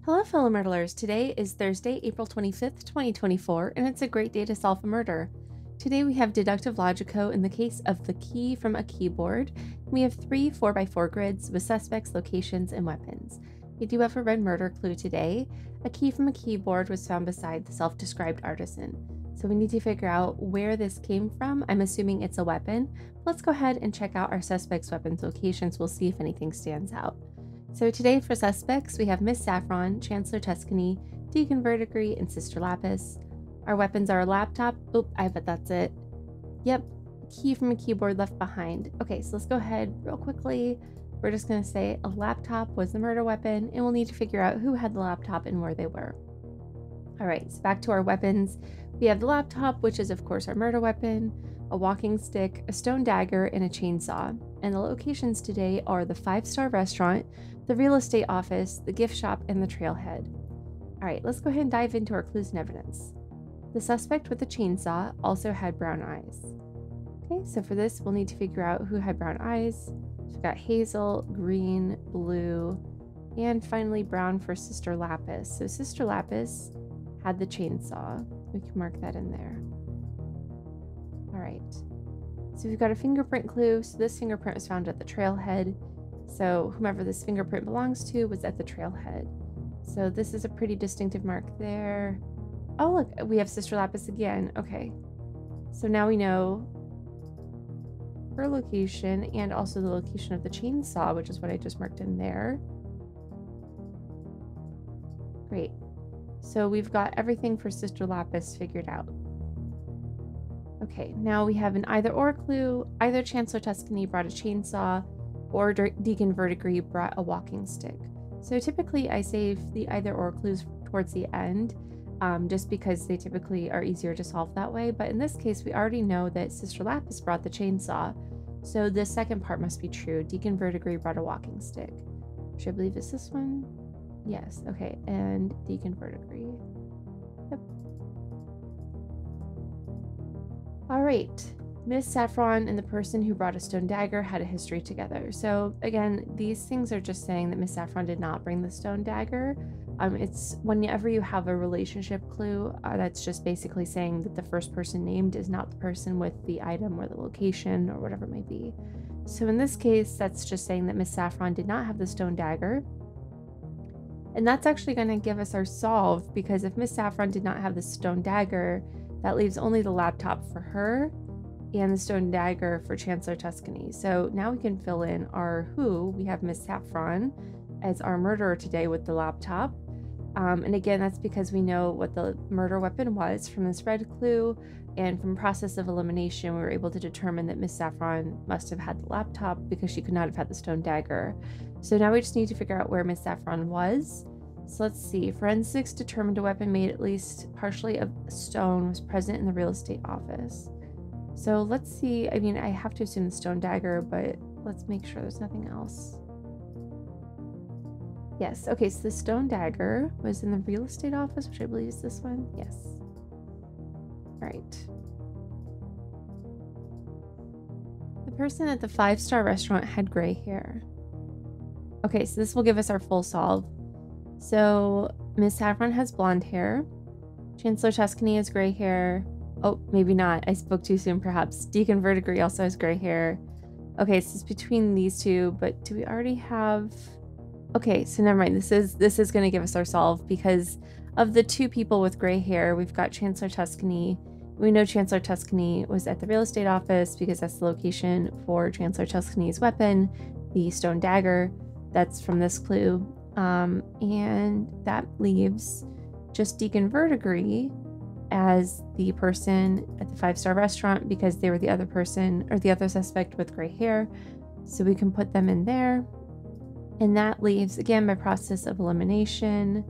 Hello, fellow Murdlers. Today is Thursday, April 25th, 2024, and it's a great day to solve a murder. Today we have deductive logico in the case of the key from a keyboard. We have 3 4x4 grids with suspects, locations, and weapons. We do have a red murder clue today. A key from a keyboard was found beside the self-described artisan. So we need to figure out where this came from. I'm assuming it's a weapon. Let's go ahead and check out our suspects' weapons locations. We'll see if anything stands out. So today for suspects, we have Miss Saffron, Chancellor Tuscany, Deacon Verdigris, and Sister Lapis. Our weapons are a laptop. Oop, I bet that's it. Yep, key from a keyboard left behind. Okay, so let's go ahead real quickly. We're just going to say a laptop was the murder weapon, and we'll need to figure out who had the laptop and where they were. All right, so back to our weapons. We have the laptop, which is of course our murder weapon, a walking stick, a stone dagger, and a chainsaw. And the locations today are the 5-star restaurant, the real estate office, the gift shop, and the trailhead. All right, let's go ahead and dive into our clues and evidence. The suspect with the chainsaw also had brown eyes. Okay, so for this, we'll need to figure out who had brown eyes. So we've got hazel, green, blue, and finally brown for Sister Lapis. So Sister Lapis had the chainsaw. We can mark that in there. All right, so we've got a fingerprint clue. So this fingerprint was found at the trailhead. So whomever this fingerprint belongs to was at the trailhead. So this is a pretty distinctive mark there. Oh, look, we have Sister Lapis again. Okay, so now we know her location and also the location of the chainsaw, which is what I just marked in there. Great. So we've got everything for Sister Lapis figured out. Okay, now we have an either-or clue. Either Chancellor Tuscany brought a chainsaw or Deacon Verdigris brought a walking stick. So typically I save the either-or clues towards the end, just because they typically are easier to solve that way. But in this case, we already know that Sister Lapis brought the chainsaw. So the second part must be true. Deacon Verdigris brought a walking stick, which I believe is this one. Yes, okay, and Deacon Verdigris. Yep. All right, Miss Saffron and the person who brought a stone dagger had a history together. So again, these things are just saying that Miss Saffron did not bring the stone dagger. It's whenever you have a relationship clue, that's just basically saying that the first person named is not the person with the item or the location or whatever it might be. So in this case, that's just saying that Miss Saffron did not have the stone dagger. And that's actually going to give us our solve, because if Miss Saffron did not have the stone dagger, that leaves only the laptop for her and the stone dagger for Chancellor Tuscany. So now we can fill in our who. We have Miss Saffron as our murderer today with the laptop. And again, that's because we know what the murder weapon was from this red clue, and from process of elimination, we were able to determine that Miss Saffron must have had the laptop because she could not have had the stone dagger. So now we just need to figure out where Miss Saffron was. So let's see. Forensics determined a weapon made at least partially of stone was present in the real estate office. So let's see. I mean, I have to assume the stone dagger, but let's make sure there's nothing else. Yes. Okay, so the stone dagger was in the real estate office, which I believe is this one. Yes. All right. The person at the 5-star restaurant had gray hair. Okay, so this will give us our full solve. So Miss Saffron has blonde hair. Chancellor Tuscany has gray hair. Oh, maybe not. I spoke too soon, perhaps. Deacon Verdigris also has gray hair. Okay, so it's between these two, but do we already have... Okay, so never mind. This is going to give us our solve, because of the 2 people with gray hair, we've got Chancellor Tuscany. We know Chancellor Tuscany was at the real estate office because that's the location for Chancellor Tuscany's weapon, the stone dagger. That's from this clue. And that leaves just Deacon Verdigris as the person at the 5-star restaurant, because they were the other person or the other suspect with gray hair. So we can put them in there. And that leaves, again, by process of elimination,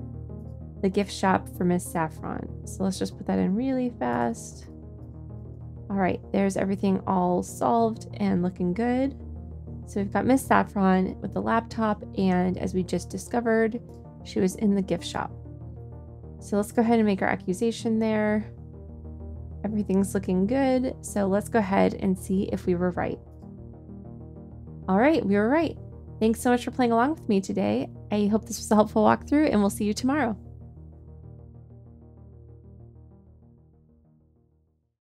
the gift shop for Miss Saffron. So let's just put that in really fast. All right, there's everything all solved and looking good. So we've got Miss Saffron with the laptop, and as we just discovered, she was in the gift shop. So let's go ahead and make our accusation there. Everything's looking good. So let's go ahead and see if we were right. All right, we were right. Thanks so much for playing along with me today. I hope this was a helpful walkthrough, and we'll see you tomorrow.